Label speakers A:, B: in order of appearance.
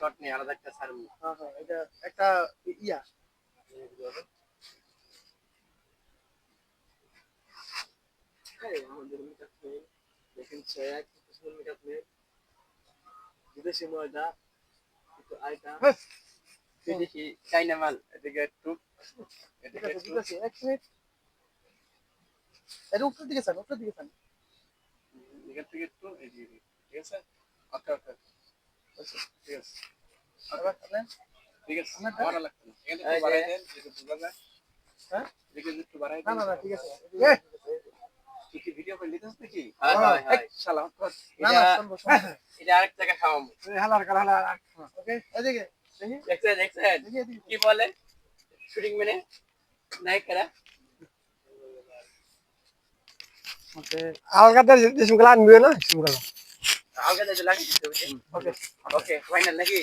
A: Shot নেই আলাদা একটা সারমু।
B: হ্যাঁ হ্যাঁ এটা একটা ইয়া আমাদের মিটার নেই দেখেন চেক কিছু মিটার নেই বিদেশি ময়দা একটু আইটা
A: বিদেশি চাইনা মাল এদিকে একটু
B: ঠিক আছে বিদেশি এক মিনিট এর উপর দিকে যান
A: এদিকে থেকে একটু এদিকে ঠিক আছে ওকে ওকে
B: আচ্ছা
A: ঠিক আছে
B: আবার আপনি
A: ঠিক আছে আমার লাগবে না এখানে একটু বাড়াই দেন যেটা বুঝা যায়
B: হ্যাঁ
A: এদিকে একটু বাড়াই
B: না
A: দেন
B: না না ঠিক আছে
A: তুই কি ভিডিও করে নিতেছিস নাকি
B: হ্যাঁ, হ্যাঁ, হ্যাঁ।
A: শালা
B: না না শুনবো
A: এটা আরেক জায়গা খাওয়াবো
B: ওকে এদিকে দেখি
A: দেখছেন
B: দেখি এদিকে
A: কি বলে শুটিং মেনে নাই করা
C: আলগাতে যে সুগলা আনবে না সুগলা
A: আলগা দিতে লাগে
B: ওকে
A: ওকে ফাইনাল নাকি